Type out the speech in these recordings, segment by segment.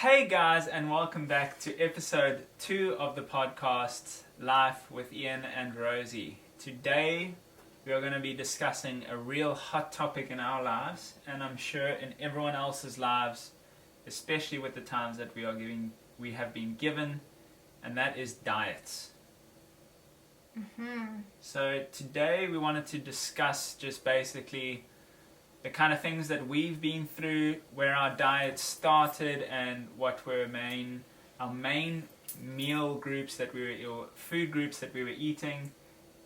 Hey guys, and welcome back to episode 2 of the podcast Life with Iain and Rosie. Today we are going to be discussing a real hot topic in our lives, and I'm sure in everyone else's lives, especially with the times that we have been given, and that is diets. So today we wanted to discuss just basically the kind of things that we've been through, where our diet started, and what were our main meal groups or food groups that we were eating,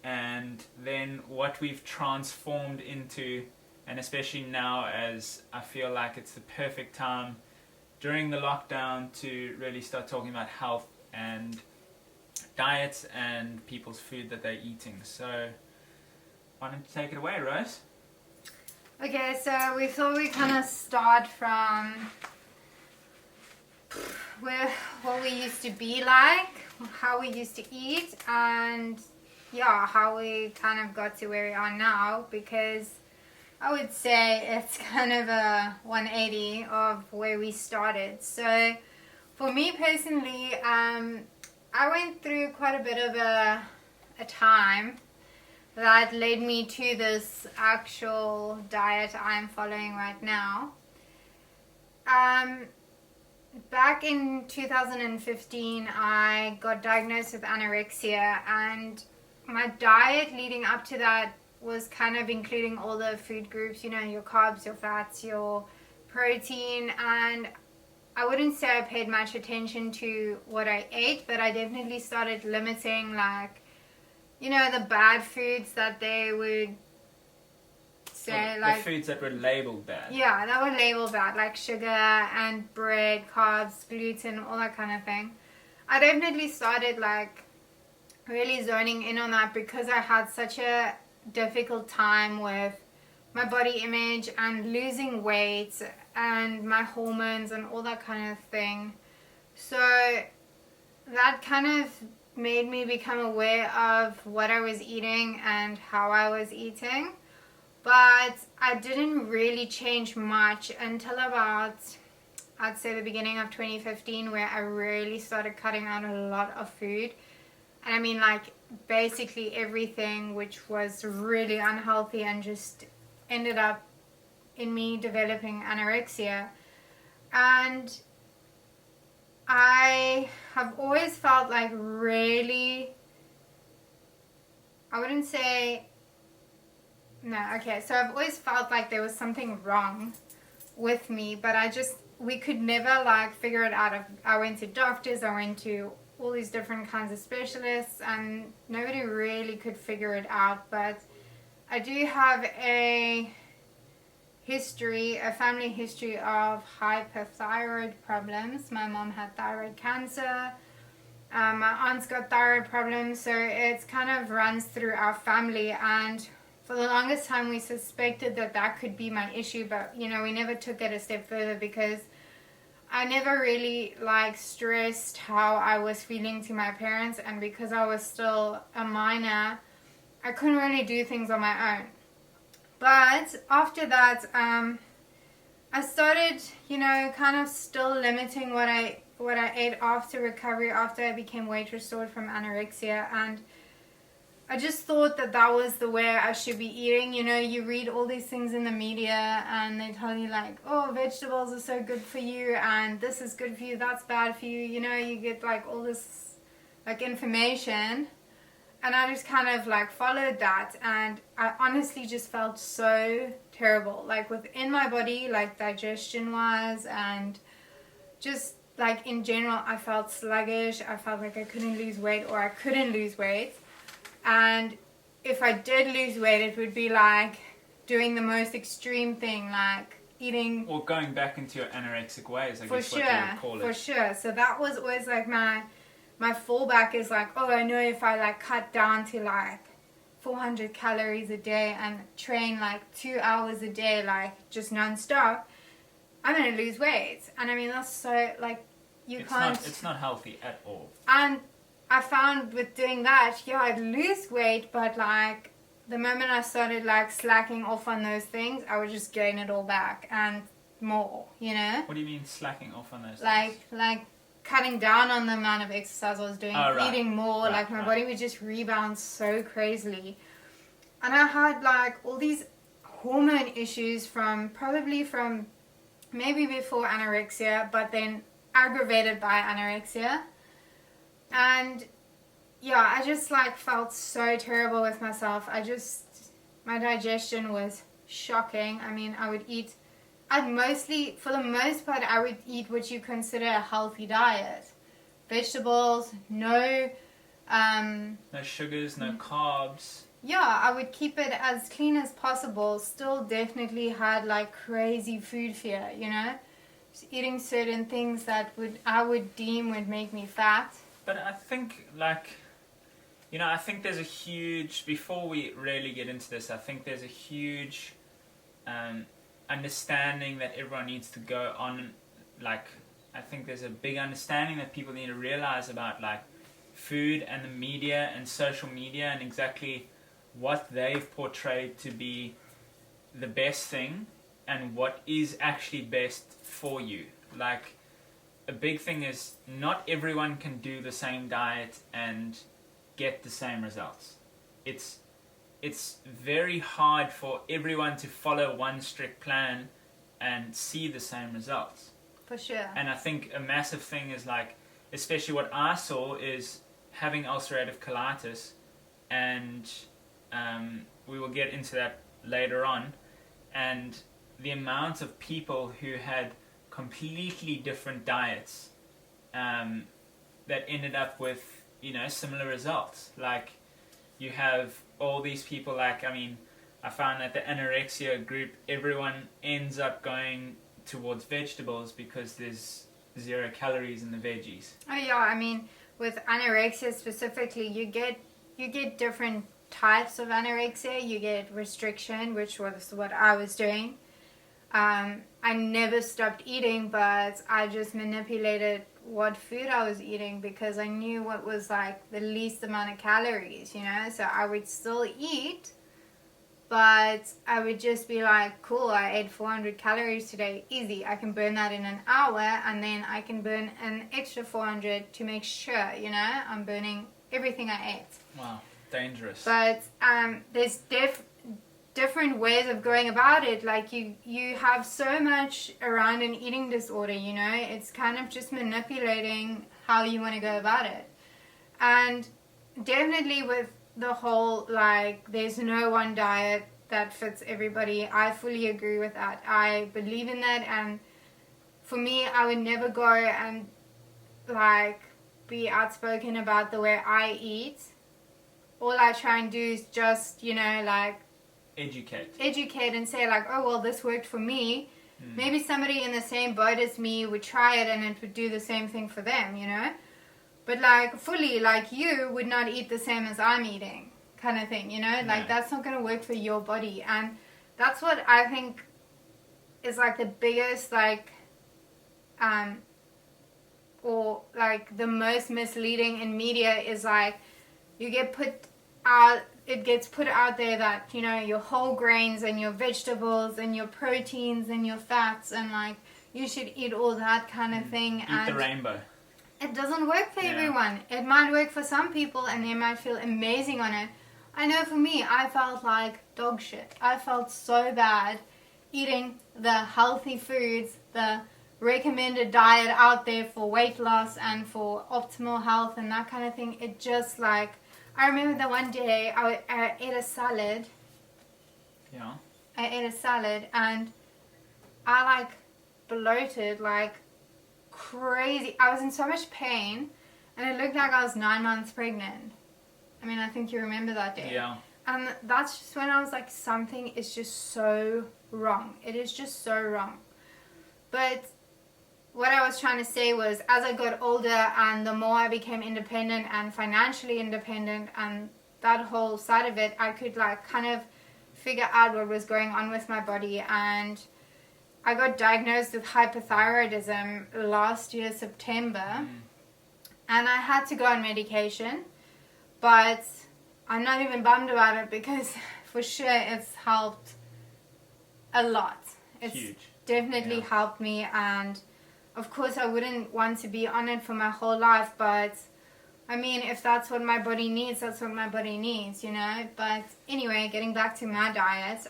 and then what we've transformed into, and especially now as I feel like it's the perfect time during the lockdown to really start talking about health and diets and people's food that they're eating. So why don't you take it away, Rose? Okay, so we thought we'd kind of start from what we used to be like, how we used to eat, and how we kind of got to where we are now, because I would say it's kind of a 180 of where we started. So for me personally, I went through quite a bit of a time that led me to this actual diet I'm following right now. Back in 2015, I got diagnosed with anorexia, and my diet leading up to that was kind of including all the food groups, your carbs, your fats, your protein, and I wouldn't say I paid much attention to what I ate, but I definitely started limiting, the bad foods that they would say, the foods that were labeled bad. Yeah, that were labeled bad, like sugar and bread, carbs, gluten, all that kind of thing. I definitely started, really zoning in on that because I had such a difficult time with my body image and losing weight and my hormones and all that kind of thing. So that kind of made me become aware of what I was eating and how I was eating, but I didn't really change much until about, I'd say, the beginning of 2015, where I really started cutting out a lot of food. And I mean, basically everything, which was really unhealthy and just ended up in me developing anorexia. And I have always felt so I've always felt like there was something wrong with me, but we could never figure it out. I went to doctors, I went to all these different kinds of specialists, and nobody really could figure it out. But I do have a family history of hyperthyroid problems. My mom had thyroid cancer. My aunt's got thyroid problems, so it kind of runs through our family. And for the longest time, we suspected that could be my issue, but we never took it a step further because I never really stressed how I was feeling to my parents, and because I was still a minor, I couldn't really do things on my own. But after that, I started, kind of still limiting what I ate after recovery, after I became weight restored from anorexia. And I just thought that was the way I should be eating. You read all these things in the media and they tell you vegetables are so good for you and this is good for you, that's bad for you. You get all this information. And I just kind of followed that, and I honestly just felt so terrible, within my body, digestion wise, and just in general, I felt sluggish. I felt like I couldn't lose weight, or I couldn't lose weight. And if I did lose weight, it would be doing the most extreme thing, eating, or going back into your anorexic ways, I guess what you would call it. For sure. So that was always my fallback is I know if I cut down to 400 calories a day and train 2 hours a day just non-stop, I'm going to lose weight. And I mean, that's so it's not healthy at all. And I found with doing that, I'd lose weight, but the moment I started slacking off on those things, I would just gain it all back. And more, you know? What do you mean slacking off on those Like cutting down on the amount of exercise I was doing, eating more, like my body would just rebound so crazily. And I had like all these hormone issues probably from maybe before anorexia, but then aggravated by anorexia. And yeah, I just like felt so terrible with myself. My digestion was shocking. I mean, for the most part, I would eat what you consider a healthy diet. Vegetables, no sugars, no carbs. Yeah, I would keep it as clean as possible. Still definitely had like crazy food fear, you know? Just eating certain things that I would deem would make me fat. But I think I think there's a huge, before we really get into this, I think there's a huge understanding that everyone needs to go on, like, I think there's a big understanding that people need to realize about, like, food and the media and social media and exactly what they've portrayed to be the best thing and what is actually best for you. Like, a big thing is not everyone can do the same diet and get the same results. It's very hard for everyone to follow one strict plan and see the same results. For sure. And I think a massive thing is, like, especially what I saw is having ulcerative colitis, and we will get into that later on, and the amount of people who had completely different diets that ended up with, similar results. Like, you have all these people, like, I found that the anorexia group, everyone ends up going towards vegetables because there's 0 calories in the veggies. Oh yeah, with anorexia specifically, you get different types of anorexia. You get restriction, which was what I was doing. I never stopped eating, but I just manipulated what food I was eating because I knew what was like the least amount of calories, so I would still eat, but I would just be like, cool, I ate 400 calories today, easy, I can burn that in an hour, and then I can burn an extra 400 to make sure, I'm burning everything I ate. Wow, dangerous. But there's different ways of going about it. Like, you have so much around an eating disorder, it's kind of just manipulating how you want to go about it. And definitely with the whole, like, there's no one diet that fits everybody, I fully agree with that. I believe in that, and for me, I would never go and like be outspoken about the way I eat. All I try and do is just, like, educate and say, like, oh, well, this worked for me. Maybe somebody in the same boat as me would try it and it would do the same thing for them, But, like, fully, like, you would not eat the same as I'm eating, kind of thing, Like, that's not going to work for your body. And that's what I think is, like, the biggest, like, or, like, the most misleading in media is, like, you get it gets put out there that, your whole grains and your vegetables and your proteins and your fats and, like, you should eat all that kind of thing. Eat the rainbow. It doesn't work for everyone. It might work for some people and they might feel amazing on it. I know for me, I felt like dog shit. I felt so bad eating the healthy foods, the recommended diet out there for weight loss and for optimal health and that kind of thing. It just, like, I remember that one day I ate a salad. Yeah. I ate a salad and I, like, bloated like crazy. I was in so much pain and it looked like I was 9 months pregnant. I think you remember that day. Yeah. And that's just when I was like, something is just so wrong. It is just so wrong. But what I was trying to say was, as I got older and the more I became independent and financially independent and that whole side of it, I could, like, kind of figure out what was going on with my body. And I got diagnosed with hypothyroidism last year, September. And I had to go on medication. But I'm not even bummed about it because for sure it's helped a lot. It's huge. definitely helped me. And of course I wouldn't want to be on it for my whole life, but I mean, if that's what my body needs, that's what my body needs, you know. But anyway, getting back to my diet.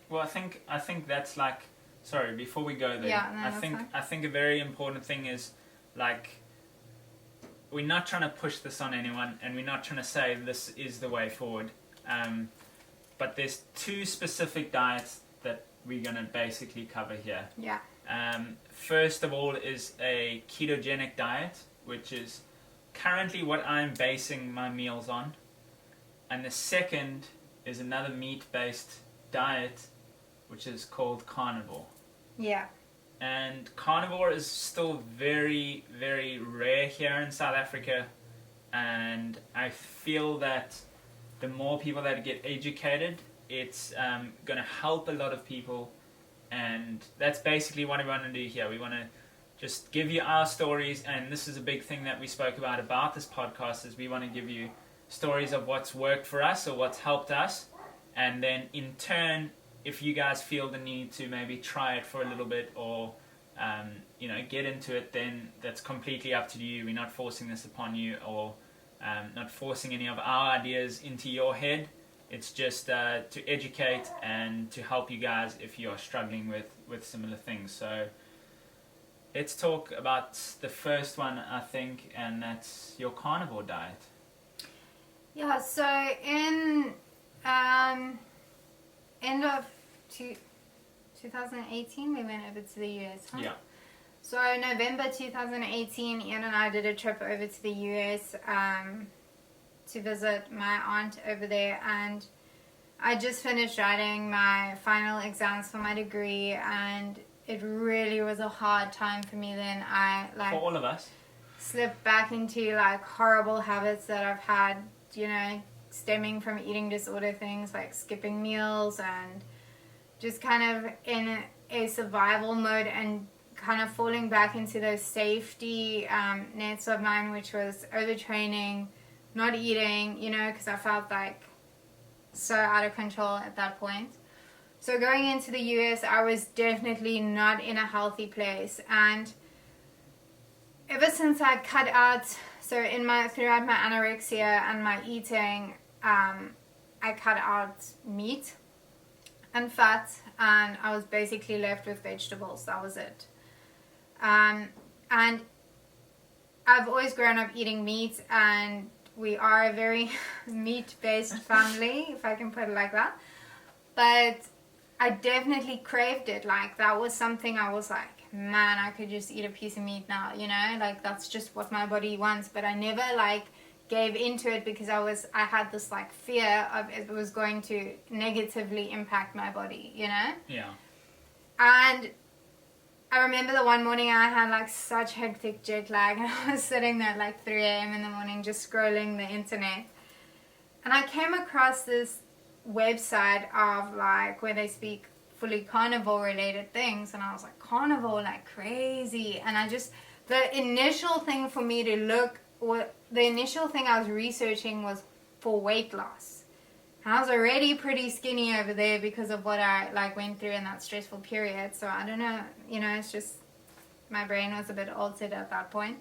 Well, I think that's like, sorry, before we go there, Yeah, no, I think a very important thing is, like, we're not trying to push this on anyone, and we're not trying to say this is the way forward. But there's two specific diets that we're going to basically cover here. Yeah. First of all is a ketogenic diet, which is currently what I'm basing my meals on. And the second is another meat-based diet, which is called carnivore. Yeah. And carnivore is still very, very rare here in South Africa. And I feel that the more people that get educated, it's going to help a lot of people. And that's basically what we want to do here. We want to just give you our stories, and this is a big thing that we spoke about this podcast, is we want to give you stories of what's worked for us or what's helped us, and then in turn, if you guys feel the need to maybe try it for a little bit or get into it, then that's completely up to you. We're not forcing this upon you, or not forcing any of our ideas into your head. It's just to educate and to help you guys if you're struggling with similar things. So let's talk about the first one, I think, and that's your carnivore diet. Yeah, so in end of 2018, we went over to the US, huh? Yeah. So November 2018, Iain and I did a trip over to the US to visit my aunt over there, and I just finished writing my final exams for my degree, and it really was a hard time for me then. I For all of us. slipped back into like horrible habits that I've had, stemming from eating disorder things like skipping meals and just kind of in a survival mode, and kind of falling back into those safety nets of mine, which was overtraining, not eating, because I felt like so out of control at that point. So going into the US, I was definitely not in a healthy place, and ever since I cut out, so throughout my anorexia and my eating, I cut out meat and fat, and I was basically left with vegetables. That was it. And I've always grown up eating meat, and we are a very meat-based family, if I can put it like that. But I definitely craved it. Like, that was something I was like, man, I could just eat a piece of meat now, like that's just what my body wants. But I never like gave into it because I had this like fear of it was going to negatively impact my body, Yeah. And I remember the one morning I had like such hectic jet lag, and I was sitting there at like 3 a.m. in the morning just scrolling the internet, and I came across this website of like where they speak fully carnivore related things, and I was like, carnivore, like crazy. And the initial thing for me to look, or the initial thing I was researching was for weight loss. And I was already pretty skinny over there because of what I like went through in that stressful period. So I don't know, it's just my brain was a bit altered at that point.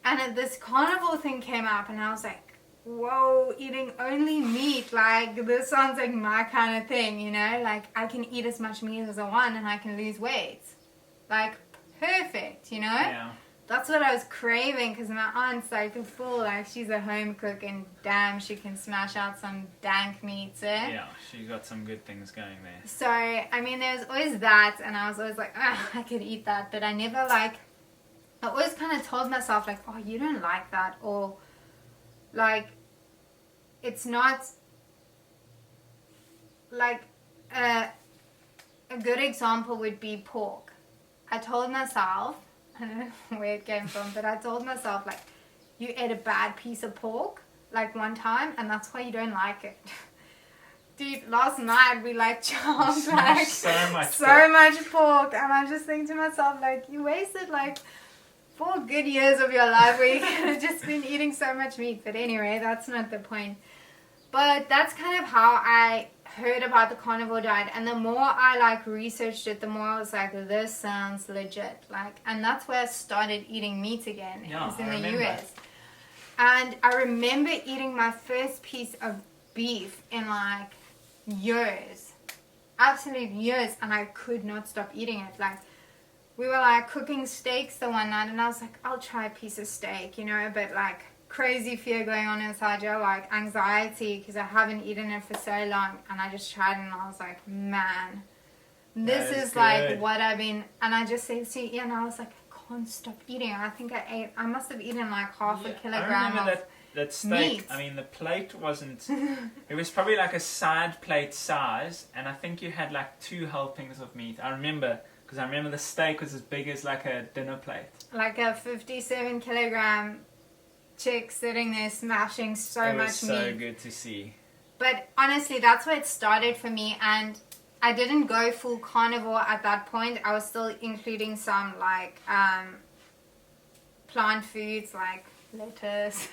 And this carnivore thing came up, and I was like, whoa, eating only meat, like this sounds like my kind of thing, like I can eat as much meat as I want and I can lose weight, like perfect, Yeah. That's what I was craving, because my aunt's like a fool, like she's a home cook, and damn, she can smash out some dank meats, Yeah, she's got some good things going there. So I mean, there's always that, and I was always like, I could eat that, but I never I always kind of told myself like, oh, you don't like that, or like, it's not, like, a good example would be pork. I told myself, I don't know where it came from, but I told myself, like, you ate a bad piece of pork, like, one time, and that's why you don't like it. Dude, last night we, like, chomped, like, so much pork, and I just think to myself, like, you wasted, like, 4 good years of your life where you could have just been eating so much meat. But anyway, that's not the point. But that's kind of how I heard about the carnivore diet, and the more I like researched it, the more I was like, this sounds legit. Like, and that's where I started eating meat again. Yeah, It was in I the remember. US. And I remember eating my first piece of beef in like years. Absolute years, and I could not stop eating it. Like, we were like cooking steaks the one night, and I was like, I'll try a piece of steak, you know, but like crazy fear going on inside you, like anxiety, because I haven't eaten it for so long, and I just tried it, and I was like, man, this is good. like what I've been, and I just said to Ian, I was like, I can't stop eating. I think I must have eaten like half a kilogram I remember of that steak. meat. I mean, the plate wasn't. It was probably like a side plate size, and I think you had like 2 helpings of meat. I remember because I remember the steak was as big as like a dinner plate. Like a 57 kilogram chick sitting there smashing so much meat. It was so good to see. But honestly, that's where it started for me, and I didn't go full carnivore at that point. I was still including some like plant foods like lettuce.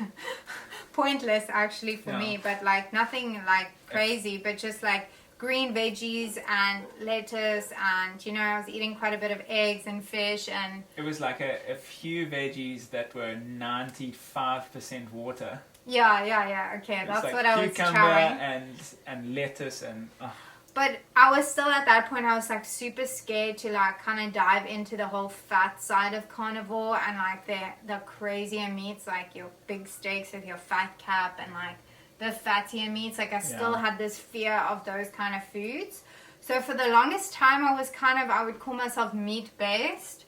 Pointless actually for me, but like nothing like crazy, but just like green veggies and lettuce, and you know, I was eating quite a bit of eggs and fish, and it was like a few veggies that were 95% water. Yeah. Okay, that's like what I was cucumber trying. and lettuce and. But I was still at that point, I was like super scared to like kind of dive into the whole fat side of carnivore, and like the crazier meats, like your big steaks with your fat cap, and like the fattier meats. Like I still had this fear of those kind of foods. So for the longest time, I was kind of, I would call myself meat based,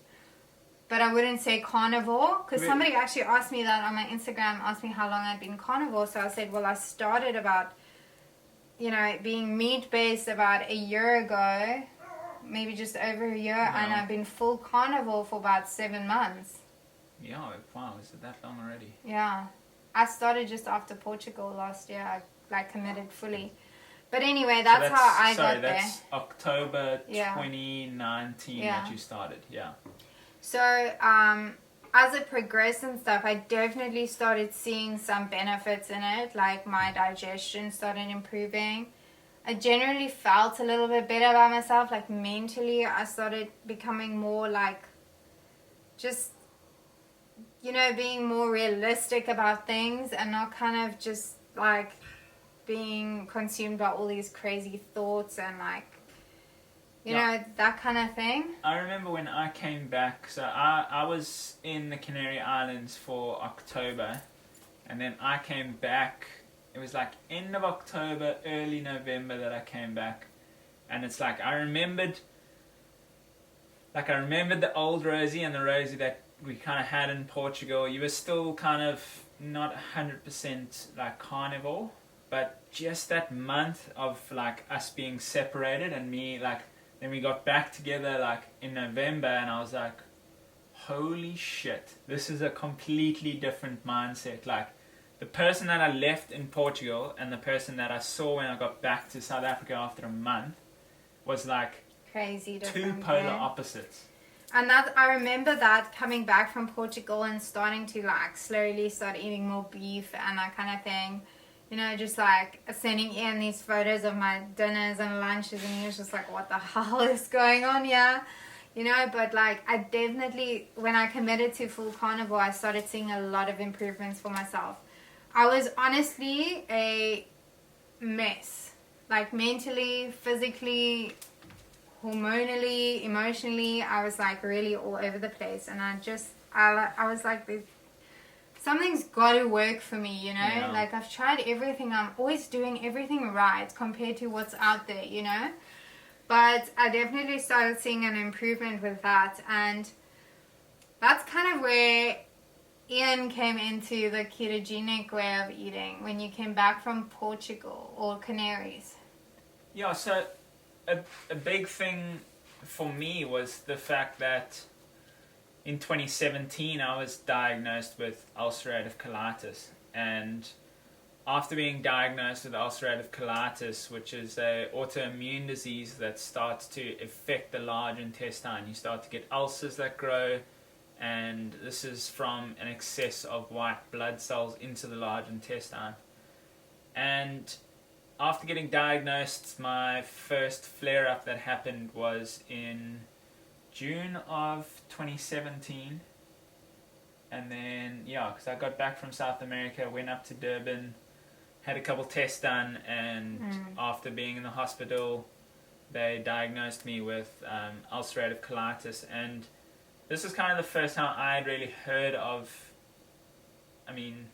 but I wouldn't say carnivore, because somebody actually asked me that on my Instagram, asked me how long I'd been carnivore. So I said, well, I started about, you know, being meat-based about a year ago, maybe just over a year, and I've been full carnivore for about 7 months. Yeah, wow, is it that long already? Yeah. I started just after Portugal last year. I like committed fully. But anyway, that's how I got there. That's October 2019 that you started, So, as it progressed and stuff, I definitely started seeing some benefits in it. Like my digestion started improving. I generally felt a little bit better about myself. Like mentally, I started becoming more like just, you know, being more realistic about things, and not kind of just like being consumed by all these crazy thoughts and like, you know, that kind of thing. I remember when I came back, so I was in the Canary Islands for October, and then I came back, it was like end of October, early November that I came back, and it's like I remembered the old Rosie and the Rosie that we kind of had in Portugal. You were still kind of not 100% like carnivore, but just that month of like us being separated and me like, then we got back together like in November, and I was like, holy shit, this is a completely different mindset. Like the person that I left in Portugal and the person that I saw when I got back to South Africa after a month was like crazy different, 2 polar opposites. And that, I remember that coming back from Portugal and starting to like slowly start eating more beef and that kind of thing. You know, just like sending Ian these photos of my dinners and lunches, and he was just like, what the hell is going on here? You know, but like I definitely, when I committed to full carnivore, I started seeing a lot of improvements for myself. I was honestly a mess. Like mentally, physically, hormonally, emotionally, I was like really all over the place. And I was like, something's got to work for me, you know? Yeah. Like, I've tried everything. I'm always doing everything right compared to what's out there, you know? But I definitely started seeing an improvement with that. And that's kind of where Ian came into the ketogenic way of eating when you came back from Portugal or Canaries. Yeah, so a big thing for me was the fact that in 2017, I was diagnosed with ulcerative colitis, and after being diagnosed with ulcerative colitis, which is an autoimmune disease that starts to affect the large intestine, you start to get ulcers that grow, and this is from an excess of white blood cells into the large intestine. And after getting diagnosed, my first flare-up that happened was in June of 2017. And then, because I got back from South America, went up to Durban, had a couple tests done, and after being in the hospital, they diagnosed me with ulcerative colitis. And this is kind of the first time I had really heard of, I mean,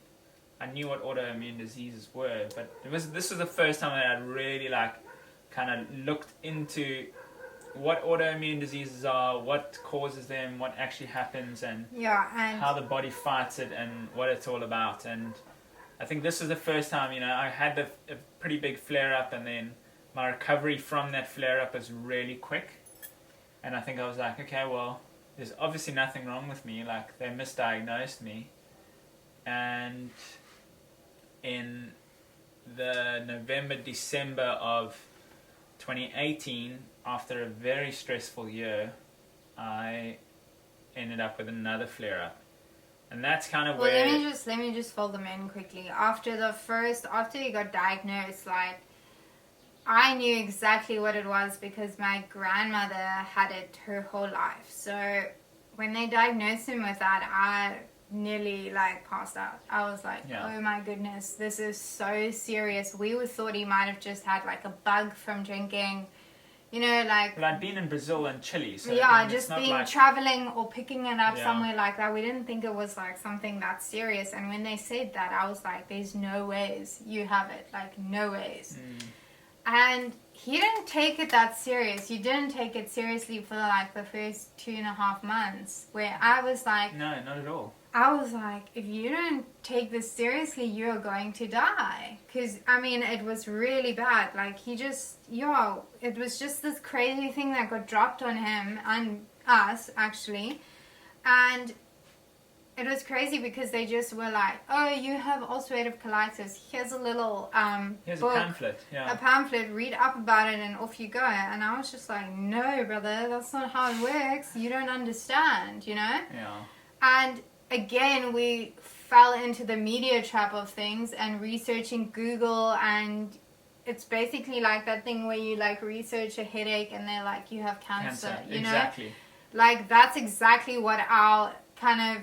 I knew what autoimmune diseases were, but this was the first time that I really kind of looked into what autoimmune diseases are, what causes them, what actually happens, and how the body fights it, and what it's all about. And I think this is the first time, I had a pretty big flare-up, and then my recovery from that flare-up was really quick. And I think I was like, okay, well, there's obviously nothing wrong with me. Like, they misdiagnosed me. And in the November, December of 2018, after a very stressful year, I ended up with another flare-up. And that's kind of where... let me just fold them in quickly. After you got diagnosed, I knew exactly what it was because my grandmother had it her whole life. So when they diagnosed him with that, I nearly passed out. I was like, oh my goodness, this is so serious. We thought he might have just had a bug from drinking, Well, I'd been in Brazil and Chile, so just being traveling or picking it up somewhere like that. We didn't think it was something that serious. And when they said that, I was like, there's no ways you have it. No ways. And he didn't take it that serious. You didn't take it seriously for the first 2.5 months, where I was like, no, not at all. I was like, if you don't take this seriously, you're going to die. Because, it was really bad. It was just this crazy thing that got dropped on him and us, actually. And it was crazy because they just were like, oh, you have ulcerative colitis. Here's a little Here's book, a pamphlet. Yeah. A pamphlet. Read up about it and off you go. And I was just like, no, brother, that's not how it works. You don't understand, Yeah. And again, we fell into the media trap of things and researching Google, and it's basically like that thing where you research a headache and they're like, you have cancer. You exactly. know? That's exactly what our kind of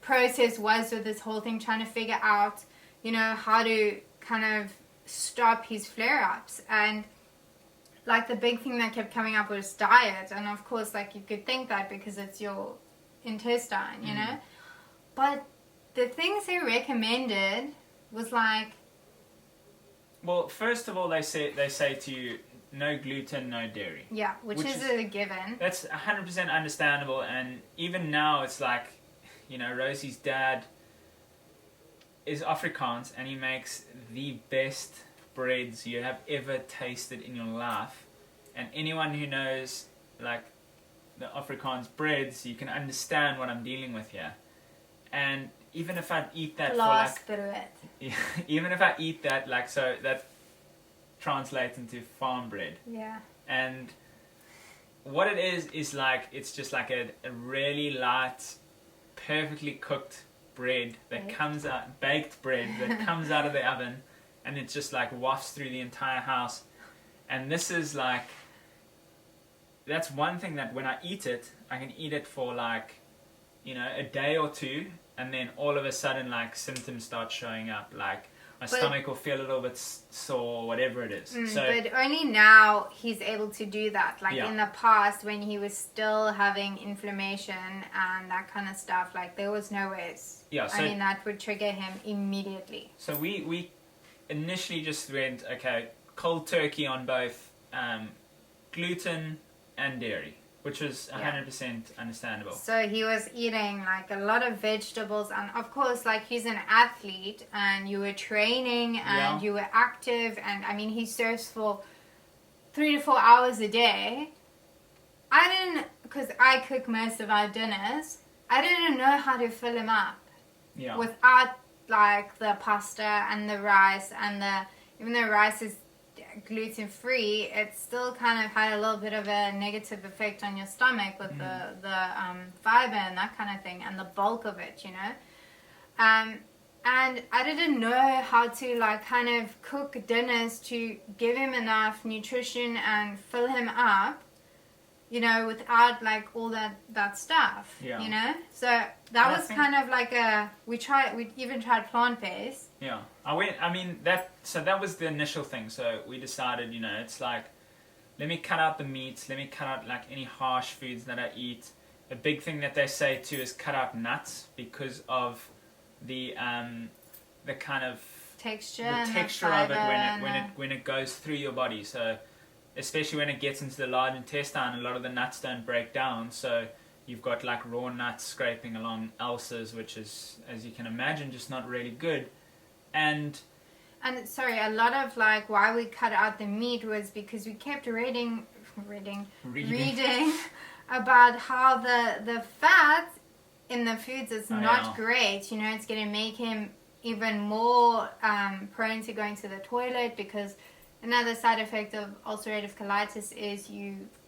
process was with this whole thing, trying to figure out, how to kind of stop his flare-ups. And the big thing that kept coming up was diet. And of course, you could think that because it's your intestine, you know. But the things they recommended was well, first of all, they say to you, no gluten, no dairy. Yeah, which is a given. That's 100% understandable. And even now, it's Rosie's dad is Afrikaans, and he makes the best breads you have ever tasted in your life. And anyone who knows the Afrikaans breads, you can understand what I'm dealing with here. And even if I eat that even if I eat that, so that translates into farm bread. Yeah. And what it is it's just a really light, perfectly cooked bread that comes out, baked bread that comes out of the oven, and it just wafts through the entire house. And this is that's one thing that when I eat it, I can eat it for a day or two, and then all of a sudden symptoms start showing up, my stomach will feel a little bit sore, whatever it is. But only now he's able to do that. In the past, when he was still having inflammation and that kind of stuff, there was no ways. Yeah, that would trigger him immediately. So we initially just went, okay, cold turkey on both gluten and dairy, which was 100% understandable. So he was eating a lot of vegetables, and of course he's an athlete, and you were training and you were active, and he surfs for 3 to 4 hours a day. I didn't, because I cook most of our dinners, I didn't know how to fill him up without the pasta and the rice, and even though rice is gluten-free, it still kind of had a little bit of a negative effect on your stomach with the fiber and that kind of thing, and the bulk of it, And I didn't know how to like kind of cook dinners to give him enough nutrition and fill him up, you know, without like all that stuff, you know. So that was kind of like we even tried plant-based. Yeah, that was the initial thing. So we decided, you know, it's like, let me cut out the meats, let me cut out like any harsh foods that I eat. A big thing that they say too is cut out nuts because of the kind of texture of it when it goes through your body. So especially when it gets into the large intestine, a lot of the nuts don't break down. So you've got like raw nuts scraping along ulcers, which is, as you can imagine, just not really good. And sorry, a lot of like why we cut out the meat was because we kept reading about how the fat in the foods is not great. You know, it's going to make him even more prone to going to the toilet, because another side effect of ulcerative colitis is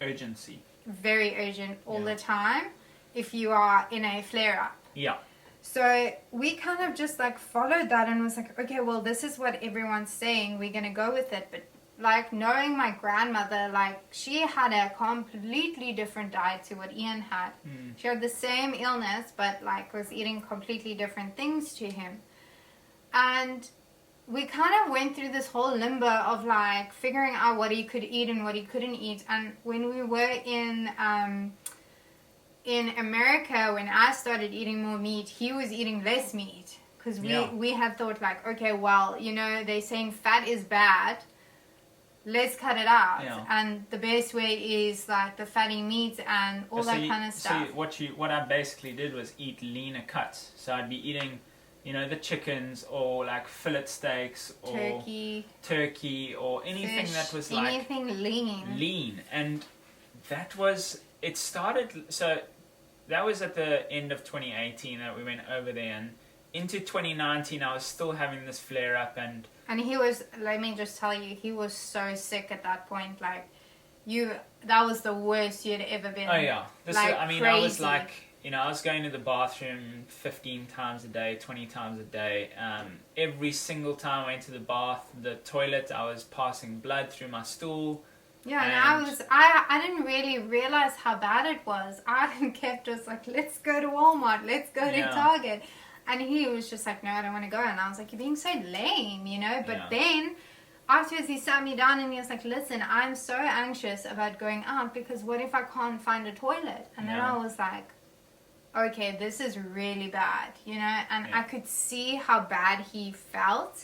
urgency. Very urgent all the time if you are in a flare-up. Yeah. So we kind of just like followed that and was like, okay, well, this is what everyone's saying. We're going to go with it. But like knowing my grandmother, like she had a completely different diet to what Iain had. She had the same illness, but like was eating completely different things to him. And we kind of went through this whole limbo of like figuring out what he could eat and what he couldn't eat. And when we were in America, when I started eating more meat, he was eating less meat, because we had thought like, okay, well, you know, they're saying fat is bad, let's cut it out. And the best way is like the fatty meats and all that kind of stuff. So what I basically did was eat leaner cuts. So I'd be eating, you know, the chickens or like fillet steaks or turkey or anything fish, that was like anything lean. And that was, it started, so that was at the end of 2018 that we went over there, and into 2019 I was still having this flare up, and he was, let me just tell you, he was so sick at that point. Like that was the worst you'd ever been. Oh yeah, crazy. I was like, you know, I was going to the bathroom 15 times a day, 20 times a day. Every single time I went to the bath, the toilet, I was passing blood through my stool. Yeah, and I didn't really realize how bad it was. I kept just like, let's go to Walmart, let's go to Target. And he was just like, no, I don't want to go. And I was like, you're being so lame, you know? But then afterwards he sat me down and he was like, listen, I'm so anxious about going out because what if I can't find a toilet? And then I was like, okay, this is really bad, you know? And I could see how bad he felt.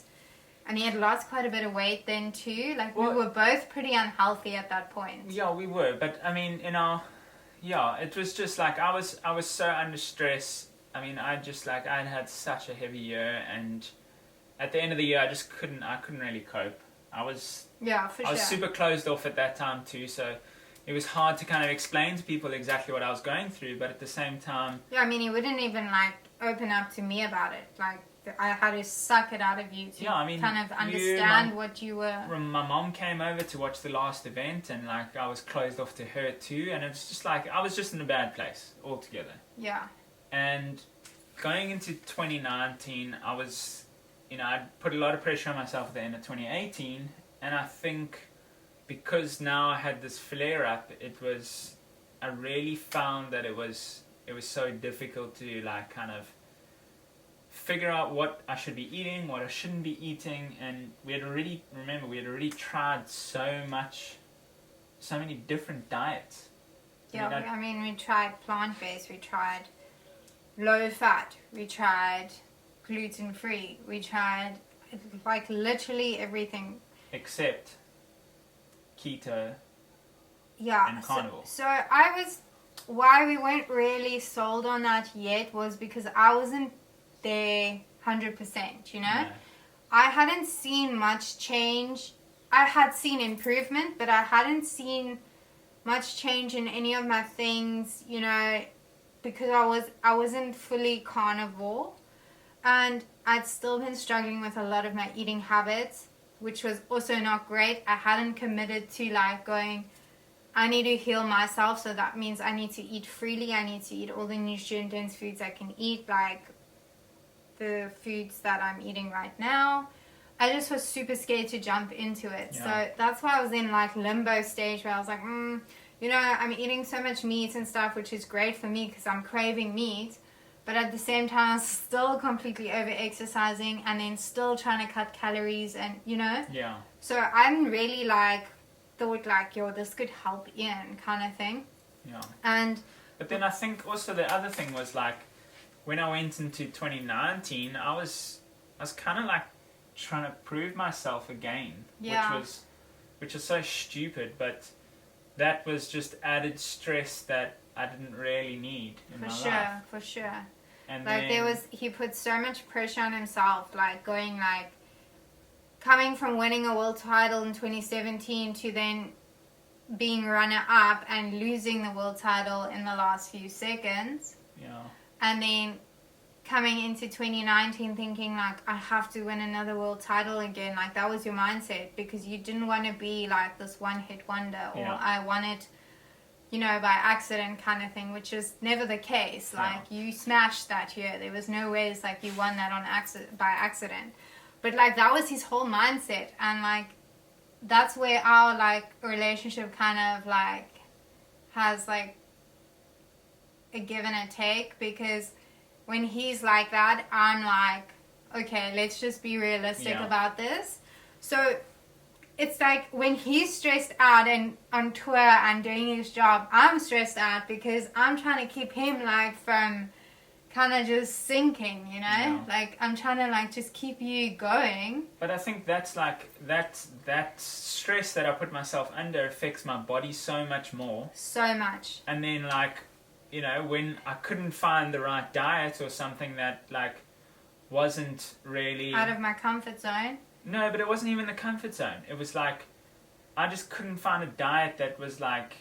And he had lost quite a bit of weight then too. Like, we were both pretty unhealthy at that point. Yeah, we were. But I mean, it was just like I was so under stress. I mean, I'd had such a heavy year, and at the end of the year, I couldn't really cope. I was super closed off at that time too, so it was hard to kind of explain to people exactly what I was going through, but at the same time... Yeah, I mean, he wouldn't even, like, open up to me about it. Like, I had to suck it out of you to kind of understand what you were... My mom came over to watch the last event, and, like, I was closed off to her too, and it's just like, I was just in a bad place altogether. Yeah. And going into 2019, I was, I'd put a lot of pressure on myself at the end of 2018, and I think because now I had this flare-up, I really found that it was so difficult to, like, kind of figure out what I should be eating, what I shouldn't be eating, and we had already tried so many different diets. Yeah, I mean, we tried plant-based, we tried low-fat, we tried gluten-free, we tried, like, literally everything. Except keto and carnivore. So why we weren't really sold on that yet was because I wasn't there 100%, you know? No. I hadn't seen much change. I had seen improvement, but I hadn't seen much change in any of my things, you know, because I wasn't fully carnivore, and I'd still been struggling with a lot of my eating habits, which was also not great. I hadn't committed to, like, going, I need to heal myself, so that means I need to eat freely, I need to eat all the nutrient-dense foods I can eat, like, the foods that I'm eating right now. I just was super scared to jump into it. Yeah. So that's why I was in like limbo stage where I was like, you know, I'm eating so much meat and stuff, which is great for me because I'm craving meat. But at the same time, I was still completely over-exercising and then still trying to cut calories and, you know. Yeah. So I'm really like, thought like, yo, this could help Iain kind of thing. Yeah. But then I think also the other thing was like, when I went into 2019, I was kind of like trying to prove myself again, which is so stupid, but that was just added stress that I didn't really need in my life. For sure. And like then, he put so much pressure on himself, like coming from winning a world title in 2017 to then being runner-up and losing the world title in the last few seconds. Yeah. And then coming into 2019 thinking like, I have to win another world title again. Like, that was your mindset because you didn't want to be like this one-hit wonder or I won it, you know, by accident kind of thing, which is never the case. Like, you smashed that year. There was no ways like you won that by accident. But like, that was his whole mindset. And like, that's where our like relationship kind of like has like a give and a take, because when he's like that, I'm like, okay, let's just be realistic about this. So it's like when he's stressed out and on tour and doing his job, I'm stressed out because I'm trying to keep him like from kind of just sinking, you know? Like, I'm trying to like just keep you going. But I think that's like that stress that I put myself under affects my body so much more. So much. And then like, you know, when I couldn't find the right diet or something that like wasn't really out of my comfort zone. No, but it wasn't even the comfort zone. It was like I just couldn't find a diet that was like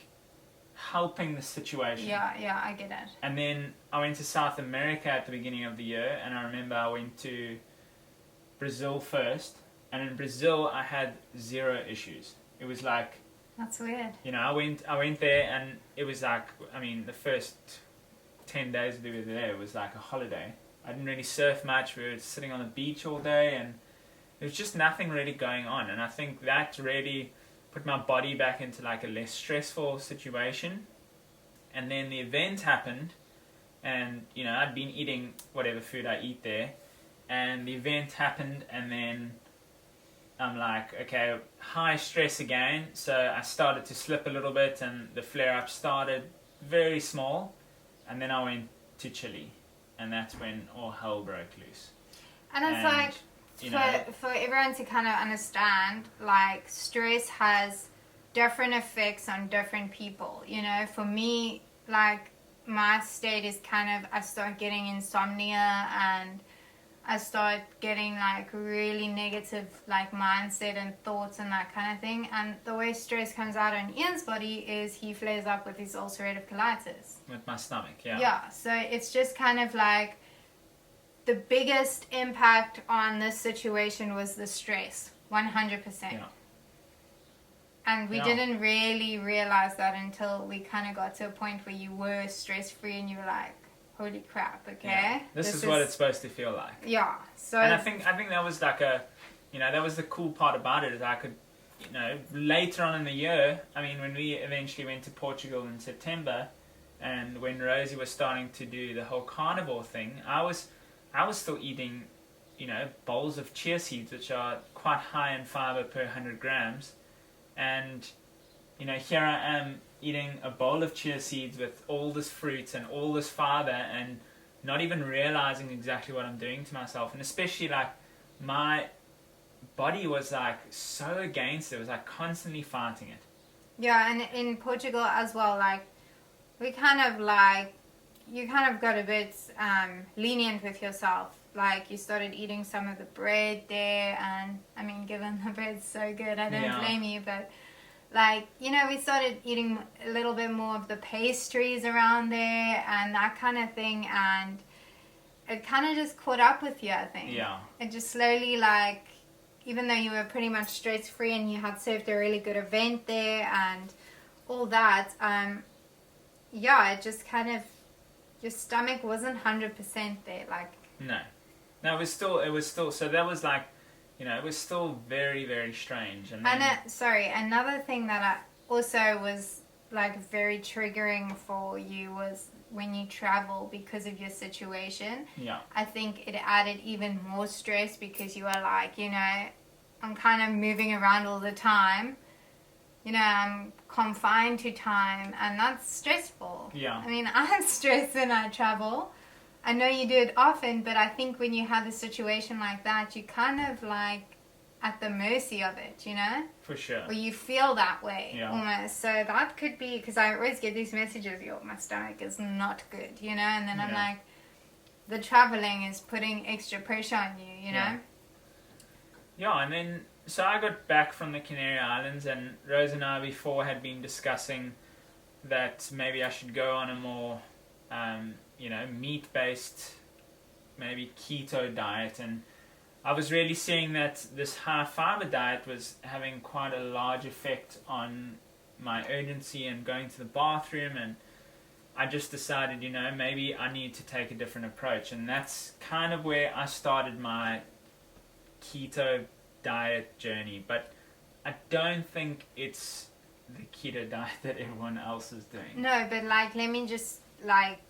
helping the situation. Yeah, I get it. And then I went to South America at the beginning of the year, and I remember I went to Brazil first, and in Brazil I had 0 issues. It was like, that's weird. You know, I went there, and it was like, I mean, the first 10 days we were there, it was like a holiday. I didn't really surf much. We were sitting on the beach all day, and there was just nothing really going on. And I think that really put my body back into like a less stressful situation. And then the event happened, and you know, I'd been eating whatever food I eat there, and the event happened, and then I'm like, okay, high stress again. So I started to slip a little bit, and the flare-up started very small, and then I went to Chile, and that's when all hell broke loose. And it's like, for everyone to kind of understand, like, stress has different effects on different people. You know, for me, like, my state is kind of, I start getting insomnia, and I start getting like really negative like mindset and thoughts and that kind of thing. And the way stress comes out on Iain's body is he flares up with his ulcerative colitis. With my stomach, yeah. Yeah, so it's just kind of like the biggest impact on this situation was the stress, 100%. Yeah. And we didn't really realize that until we kind of got to a point where you were stress-free and you were like, holy crap, okay? Yeah. This is what it's supposed to feel like. Yeah. So and I think that was like that was the cool part about it, is I could, you know, later on in the year, I mean, when we eventually went to Portugal in September, and when Rosie was starting to do the whole carnivore thing, I was still eating, you know, bowls of chia seeds, which are quite high in fiber per 100 grams. And, you know, here I am eating a bowl of chia seeds with all this fruit and all this fiber, and not even realizing exactly what I'm doing to myself. And especially, like, my body was, like, so against it. It was, like, constantly fighting it. Yeah, and in Portugal as well, like, we kind of, like, you kind of got a bit lenient with yourself. Like, you started eating some of the bread there, and, I mean, given the bread's so good, I don't blame you, but, like, you know, we started eating a little bit more of the pastries around there, and that kind of thing, and it kind of just caught up with you, I think. Yeah. It just slowly, like, even though you were pretty much stress-free and you had served a really good event there and all that, it just kind of, your stomach wasn't 100% there, like... No. No, it was still, so that was like, it was still very, very strange. And then, Another thing that I also was like very triggering for you was when you travel because of your situation. yeah, I think it added even more stress because you are like, I'm kind of moving around all the time. I'm confined to time, and that's stressful. Yeah. I mean, I'm stressed when I travel. I know you do it often, but I think when you have a situation like that, you kind of like at the mercy of it, For sure. Or you feel that way, Yeah. almost. So that could be, because I always get these messages, my stomach is not good, and then I'm like, the traveling is putting extra pressure on you, Yeah. Yeah, and then, so I got back from the Canary Islands, and Rose and I before had been discussing that maybe I should go on a more, meat-based, maybe keto diet, and I was really seeing that this high-fiber diet was having quite a large effect on my urgency and going to the bathroom, and I just decided, maybe I need to take a different approach, and that's kind of where I started my keto diet journey. But I don't think it's the keto diet that everyone else is doing. No, but like, let me just like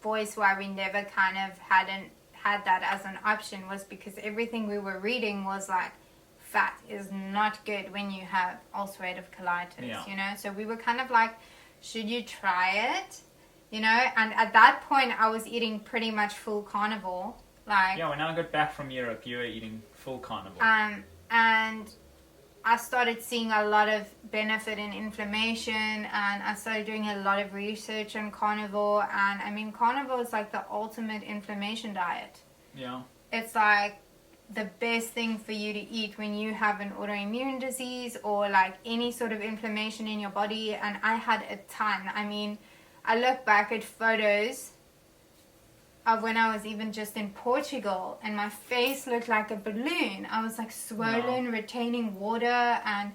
voice why we never kind of hadn't had that as an option, was because everything we were reading was like, fat is not good when you have ulcerative colitis, so we were kind of like, should you try it, and at that point I was eating pretty much full carnivore, like, when I got back from Europe, you were eating full carnivore, and I started seeing a lot of benefit in inflammation, and I started doing a lot of research on carnivore, and I mean, carnivore is like the ultimate inflammation diet. Yeah. It's like the best thing for you to eat when you have an autoimmune disease or like any sort of inflammation in your body, and I had a ton. I mean, I look back at photos of when I was even just in Portugal, and my face looked like a balloon. I was like swollen, retaining water, and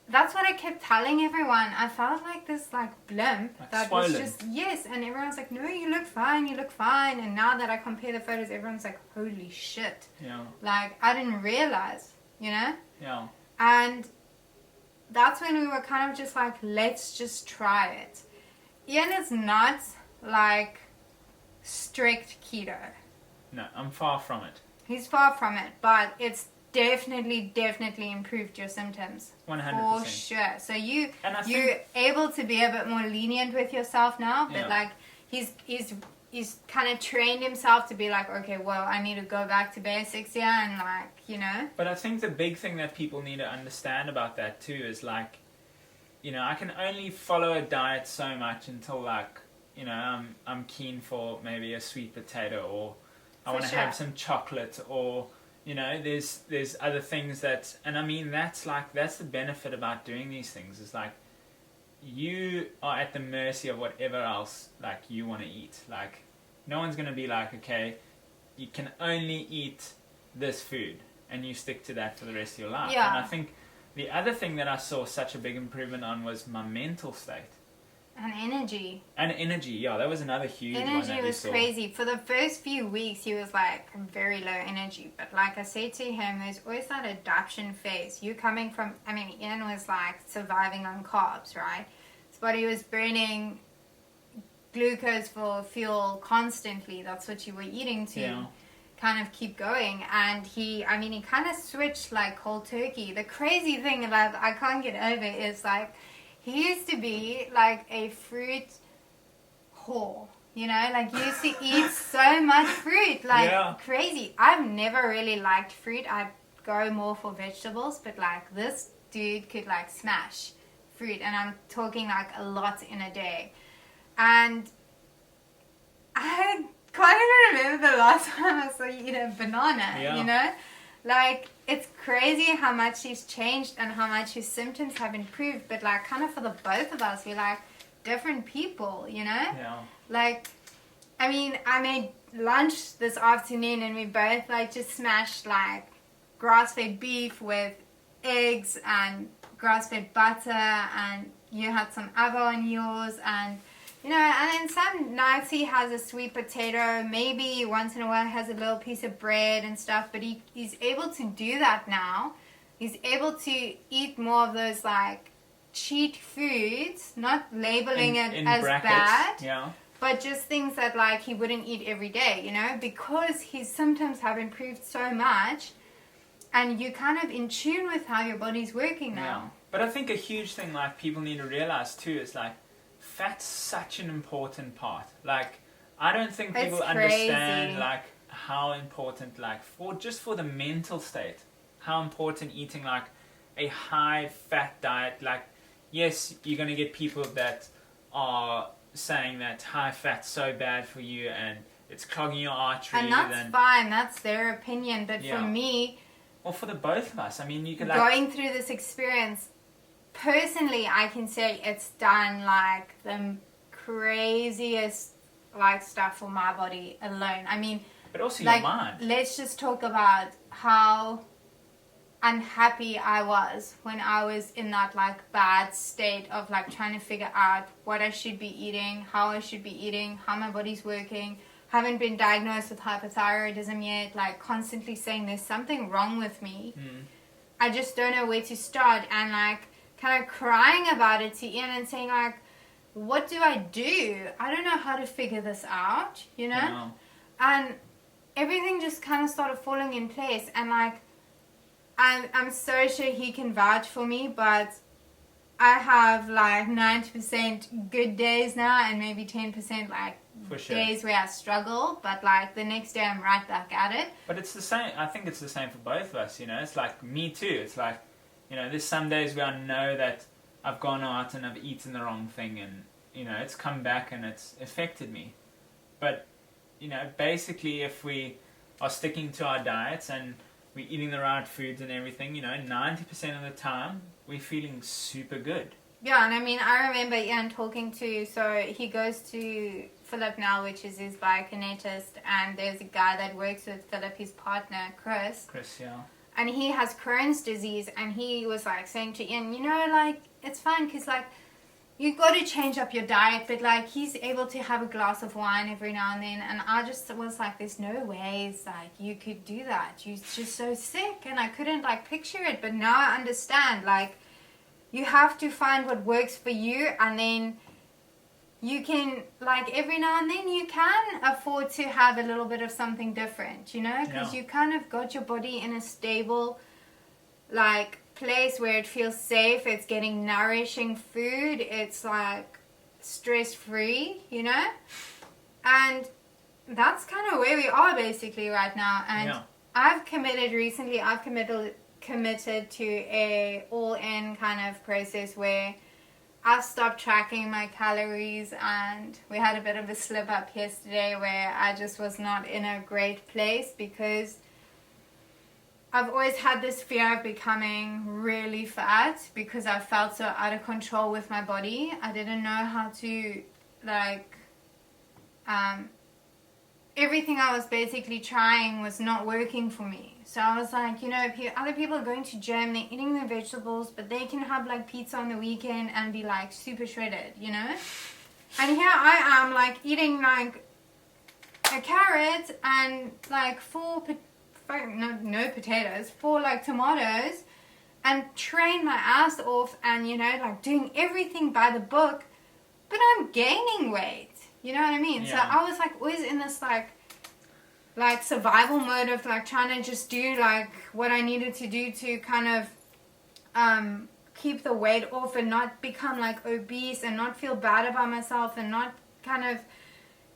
that's what I kept telling everyone. I felt like this like blimp that swollen. was just, yes, and everyone's like, no, you look fine, and now that I compare the photos, everyone's like, holy shit. Yeah. Like, I didn't realize, Yeah. And that's when we were kind of just like, let's just try it. Iain is not like strict keto. No, I'm far from it. He's far from it, but it's definitely improved your symptoms. 100%. For sure. So you're able to be a bit more lenient with yourself now, but like he's kind of trained himself to be like, okay, well, I need to go back to basics, and like, But I think the big thing that people need to understand about that too is like, I can only follow a diet so much until like, I'm keen for maybe a sweet potato, or I want to have some chocolate, or there's other things that, and I mean that's the benefit about doing these things, is like you are at the mercy of whatever else like you want to eat. Like no one's gonna be like, okay, you can only eat this food and you stick to that for the rest of your life. Yeah. And I think the other thing that I saw such a big improvement on was my mental state. And energy. Yeah, that was another huge one. Energy was crazy. For the first few weeks, he was like very low energy. But like I said to him, there's always that adaptation phase. You coming from, I mean, Iain was like surviving on carbs, right? His body was burning glucose for fuel constantly. That's what you were eating to kind of keep going. And he kind of switched like cold turkey. The crazy thing that I can't get over is like, he used to be like a fruit whore, like he used to eat so much fruit, like crazy. I've never really liked fruit. I go more for vegetables, but like this dude could like smash fruit, and I'm talking like a lot in a day. And I can't even remember the last time I saw you eat a banana, Like, it's crazy how much he's changed and how much his symptoms have improved. But, like, kind of for the both of us, we're, like, different people, Yeah. Like, I mean, I made lunch this afternoon and we both, like, just smashed, like, grass-fed beef with eggs and grass-fed butter. And you had some avo on yours. And You know, and then some nights he has a sweet potato, maybe once in a while has a little piece of bread and stuff, but he's able to do that now. He's able to eat more of those, like, cheat foods, not labeling it as brackets, bad, yeah. but just things that, like, he wouldn't eat every day, you know, because his symptoms have improved so much, and you're kind of in tune with how your body's working now. Yeah. But I think a huge thing, like, people need to realize too is, like, fat's such an important part. Like, I don't think people understand, like, how important, like, for the mental state, how important eating, like, a high fat diet, like, yes, you're going to get people that are saying that high fat's so bad for you and it's clogging your arteries. And that's fine, that's their opinion, but for me... Or for the both of us, I mean, you could, like... Going through this experience... Personally, I can say it's done, like, the craziest, like, stuff for my body alone. I mean... But also like, your mind. Let's just talk about how unhappy I was when I was in that, like, bad state of, like, trying to figure out what I should be eating, how I should be eating, how my body's working. Haven't been diagnosed with hypothyroidism yet, like, constantly saying there's something wrong with me. I just don't know where to start, and, like, kind of crying about it to Iain and saying, like, what do I do? I don't know how to figure this out, you know? Yeah. And everything just kind of started falling in place. And, like, I'm so sure he can vouch for me, but I have, like, 90% good days now and maybe 10%, like, for sure. Days where I struggle. But, like, the next day I'm right back at it. But it's the same. I think it's the same for both of us, you know? It's like me too. It's like, you know, there's some days where I know that I've gone out and I've eaten the wrong thing and, you know, it's come back and it's affected me. But, you know, basically if we are sticking to our diets and we're eating the right foods and everything, you know, 90% of the time we're feeling super good. Yeah, and I mean, I remember Iain talking to, so he goes to Philip now, which is his biokinetist, and there's a guy that works with Philip, his partner, Chris. Chris, yeah. And he has Crohn's disease, and he was, like, saying to Iain, you know, like, it's fine, because, like, you got to change up your diet, but, like, he's able to have a glass of wine every now and then, and I just was like, there's no ways, like, you could do that. You're just so sick, and I couldn't, like, picture it, but now I understand, like, you have to find what works for you, and then you can, like, every now and then you can afford to have a little bit of something different, you know, because you kind of got your body in a stable, like, place where it feels safe, it's getting nourishing food, it's, like, stress-free, you know, and that's kind of where we are basically right now. And I've committed to a all-in kind of process where I've stopped tracking my calories, and we had a bit of a slip up yesterday where I just was not in a great place because I've always had this fear of becoming really fat because I felt so out of control with my body. I didn't know how to, like, everything I was basically trying was not working for me. So I was like, you know, other people are going to gym, they're eating their vegetables, but they can have, like, pizza on the weekend and be, like, super shredded, you know? And here I am, like, eating, like, a carrot and, like, four tomatoes, and train my ass off and, you know, like, doing everything by the book, but I'm gaining weight, you know what I mean? So I was, like, always in this, like survival mode of, like, trying to just do, like, what I needed to do to kind of keep the weight off and not become, like, obese and not feel bad about myself and not kind of,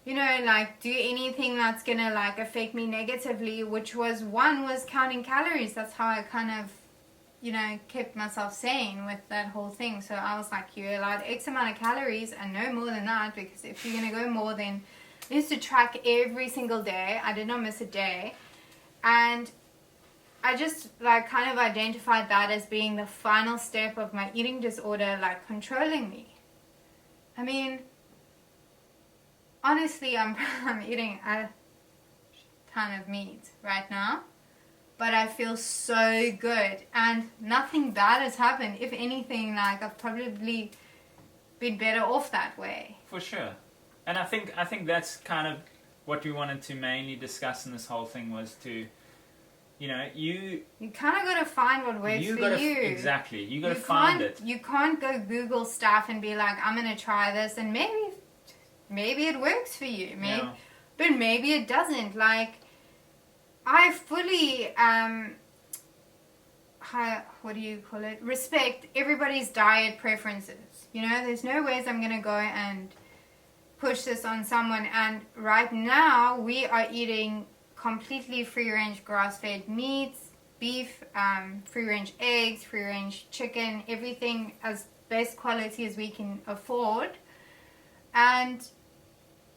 you know, like, do anything that's gonna, like, affect me negatively, which was counting calories. That's how I kind of, you know, kept myself sane with that whole thing. So I was like, you're allowed X amount of calories and no more than that, because if you're gonna go more, then I used to track every single day. I did not miss a day. And I just, like, kind of identified that as being the final step of my eating disorder, like, controlling me. I mean, honestly, I'm eating a ton of meat right now, but I feel so good, and nothing bad has happened. If anything, like, I've probably been better off that way. For sure. And I think that's kind of what we wanted to mainly discuss in this whole thing was to, you know, you kind of got to find what works for you. Exactly. You got to find it. You can't go Google stuff and be like, I'm going to try this, and maybe it works for you. But maybe it doesn't. Like, I fully, what do you call it? Respect everybody's diet preferences. You know, there's no ways I'm going to go and push this on someone. And right now, we are eating completely free-range grass-fed meats, beef, free-range eggs, free-range chicken, everything as best quality as we can afford. And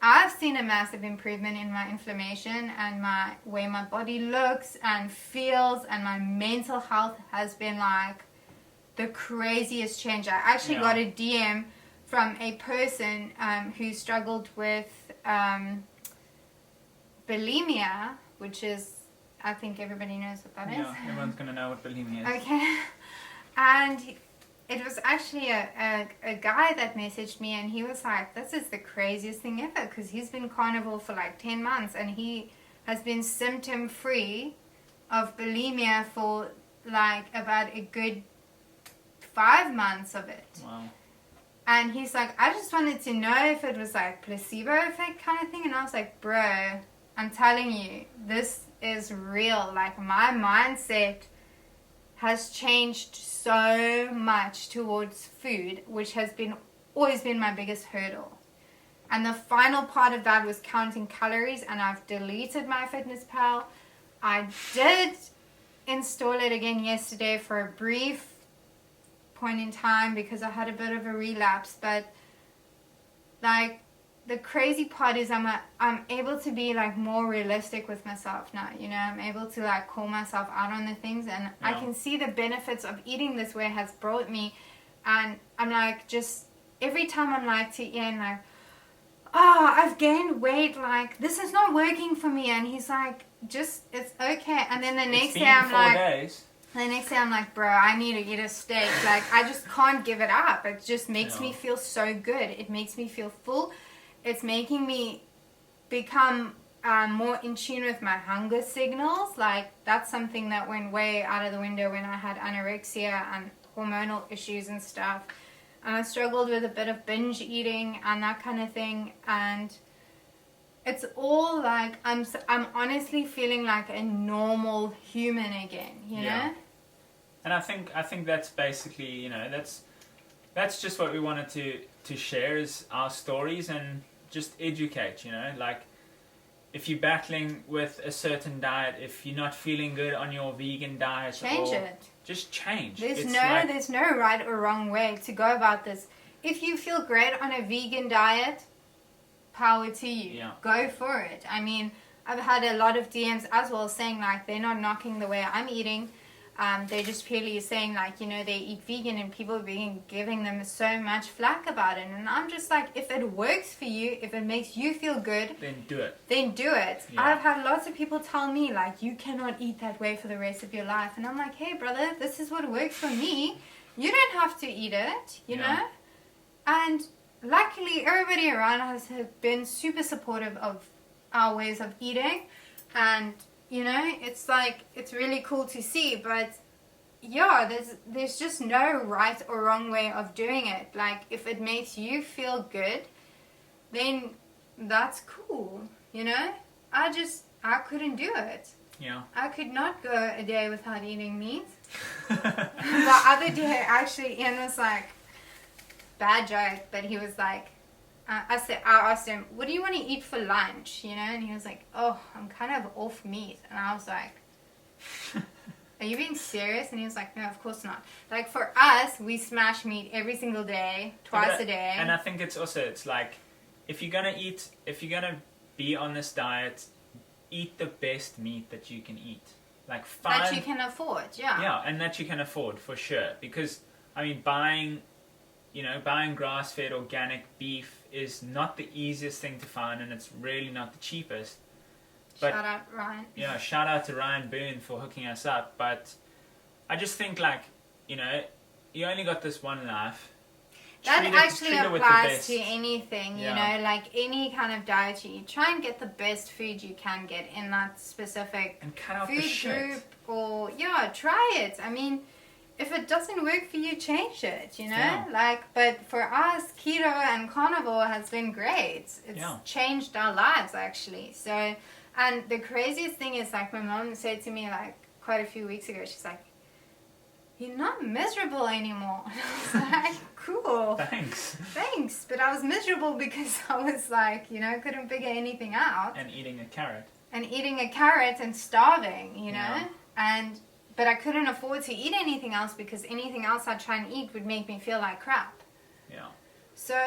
I've seen a massive improvement in my inflammation and my way my body looks and feels, and my mental health has been like the craziest change. I actually got a DM from a person who struggled with bulimia, which is, I think everybody knows what that is. Yeah, everyone's going to know what bulimia is. Okay. And it was actually a guy that messaged me, and he was like, this is the craziest thing ever, because he's been carnivore for like 10 months, and he has been symptom-free of bulimia for like about a good 5 months of it. Wow. And he's like, I just wanted to know if it was like placebo effect kind of thing. And I was like, bro, I'm telling you, this is real. Like, my mindset has changed so much towards food, which has always been my biggest hurdle. And the final part of that was counting calories, and I've deleted MyFitnessPal. I did install it again yesterday for a brief point in time because I had a bit of a relapse, but like, the crazy part is I'm able to be like more realistic with myself now, you know. I'm able to like call myself out on the things, and I can see the benefits of eating this way has brought me. And I'm like, just every time I'm like to Iain, like, oh, I've gained weight, like this is not working for me, and he's like, just, it's okay. And then the next day I'm like, 4 days. the next day I'm like, bro, I need to eat a steak. Like, I just can't give it up. It just makes me feel so good. It makes me feel full. It's making me become more in tune with my hunger signals. Like, that's something that went way out of the window when I had anorexia and hormonal issues and stuff. And I struggled with a bit of binge eating and that kind of thing. And it's all like, I'm honestly feeling like a normal human again, you know? And I think that's basically, you know, that's just what we wanted to share is our stories and just educate, you know, like, if you're battling with a certain diet, if you're not feeling good on your vegan diet, change it. Just change. There's no right or wrong way to go about this. If you feel great on a vegan diet, power to you. Yeah. Go for it. I mean, I've had a lot of DMs as well saying like they're not knocking the way I'm eating. They're just purely saying like, you know, they eat vegan, and people are giving them so much flack about it. And I'm just like, if it works for you, if it makes you feel good, then do it. Yeah. I've had lots of people tell me like, you cannot eat that way for the rest of your life. And I'm like, hey brother, this is what works for me. You don't have to eat it, you know? And luckily everybody around us has been super supportive of our ways of eating. And you know, it's like, it's really cool to see, but yeah, there's just no right or wrong way of doing it. Like, if it makes you feel good, then that's cool, you know? I couldn't do it. Yeah. I could not go a day without eating meat. The other day, actually, Iain was like, bad joke, but he was like, I asked him, what do you want to eat for lunch, you know? And he was like, oh, I'm kind of off meat. And I was like, are you being serious? And he was like, no, of course not. Like, for us, we smash meat every single day, twice a day. And I think it's like, if you're going to be on this diet, eat the best meat that you can eat. Like, that you can afford, yeah. Yeah, and that you can afford, for sure. Because, I mean, buying grass-fed organic beef is not the easiest thing to find, and it's really not the cheapest. But, shout out Ryan. Yeah, shout out to Ryan Boone for hooking us up. But I just think, like, you know, you only got this one life. That actually treat it with the applies best. to anything, you Yeah. know, like any kind of diet. You try and get the best food you can get in that specific And cut out food the shit. group, or try it. I mean, if it doesn't work for you, change it, you know? Yeah. Like, but for us, keto and carnivore has been great. It's changed our lives, actually. So, and the craziest thing is, like, my mom said to me, like, quite a few weeks ago, she's like, "You're not miserable anymore." And I was like, cool. Thanks. But I was miserable because I was like, couldn't figure anything out. And eating a carrot. And starving, you know? But I couldn't afford to eat anything else because anything else I'd try and eat would make me feel like crap. Yeah. So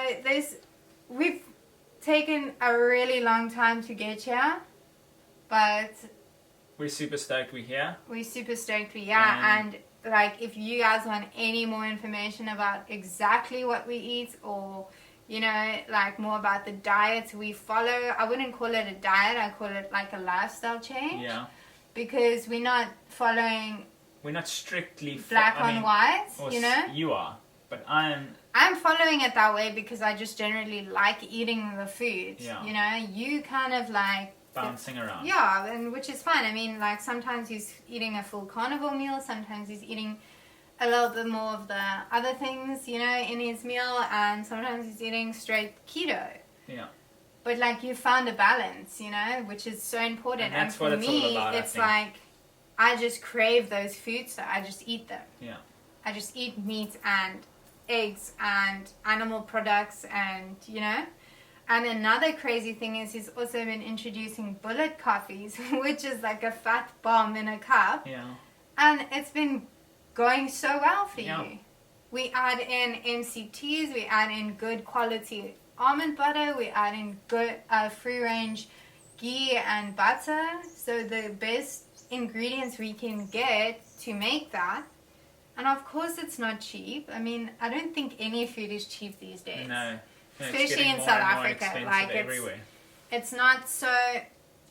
we've taken a really long time to get here, but we're super stoked we're here. And like, if you guys want any more information about exactly what we eat, or like more about the diet we follow, I wouldn't call it a diet, I call it like a lifestyle change. Yeah. Because we're not following. We're not strictly black on white, You are, but I'm following it that way because I just generally like eating the food. Yeah. You kind of like bouncing around. Yeah, and which is fine. I mean, like, sometimes he's eating a full carnivore meal, sometimes he's eating a little bit more of the other things, in his meal, and sometimes he's eating straight keto. Yeah. But, like, you found a balance, which is so important. And that's for what it's me, all about, it's like, I just crave those foods, so I just eat them. Yeah. I just eat meat and eggs and animal products and, And another crazy thing is he's also been introducing bullet coffees, which is like a fat bomb in a cup. Yeah. And it's been going so well for Yeah. you. We add in MCTs, we add in good quality almond butter, we add in good free-range ghee and butter. So the best ingredients we can get to make that. And of course it's not cheap. I mean, I don't think any food is cheap these days. No. Especially in South Africa. Like, everywhere. It's not so...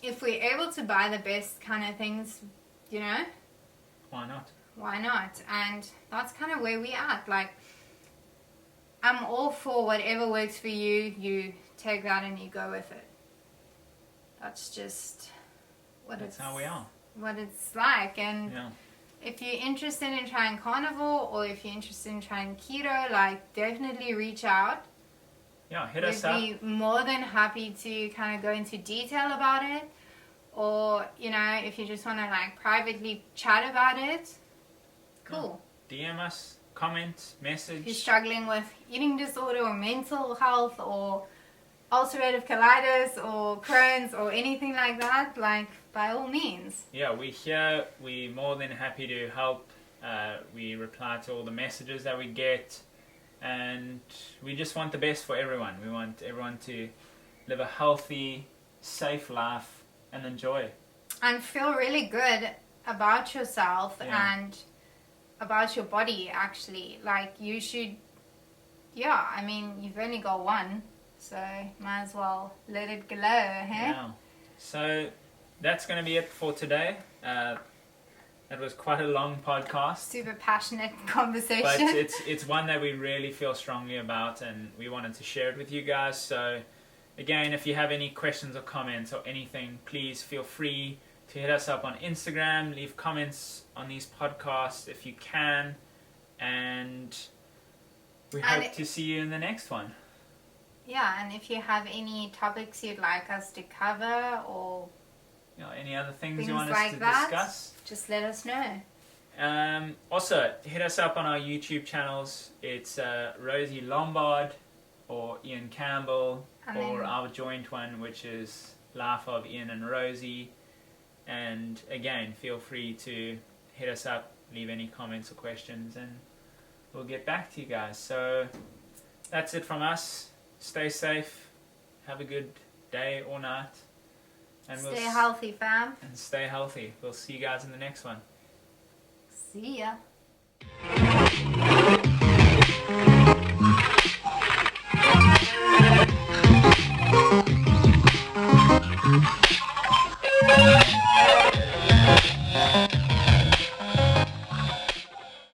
If we're able to buy the best kind of things, Why not? Why not? And that's kind of where we're at. Like, I'm all for whatever works for you. You take that and you go with it. That's just That's how we are. What it's like. And Yeah. if you're interested in trying carnivore, or if you're interested in trying keto, like, definitely reach out. Yeah, hit us up. We'd be more than happy to kind of go into detail about it. Or, if you just want to, like, privately chat about it, cool. DM us, comment, message. If you're struggling with eating disorder or mental health or ulcerative colitis or Crohn's or anything like that, like, by all means. Yeah, we're here. We're more than happy to help. We reply to all the messages that we get. And we just want the best for everyone. We want everyone to live a healthy, safe life and enjoy. And feel really good about yourself and about your body, actually. Like, you should... Yeah, I mean, you've only got one, so might as well let it glow, hey? Yeah. So that's going to be it for today. That was quite a long podcast. Super passionate conversation. But it's one that we really feel strongly about, and we wanted to share it with you guys. So again, if you have any questions or comments or anything, please feel free to hit us up on Instagram, leave comments on these podcasts if you can, and we hope to see you in the next one. Yeah, and if you have any topics you'd like us to cover, or any other things you want us like to that, discuss, just let us know. Also, hit us up on our YouTube channels. It's Rosie Lombard or Ian Campbell, or our joint one, which is Life of Iain and Rosie. And again, feel free to hit us up, leave any comments or questions, and we'll get back to you guys. So that's it from us. Stay safe. Have a good day or night. And stay healthy, fam. And stay healthy. We'll see you guys in the next one. See ya.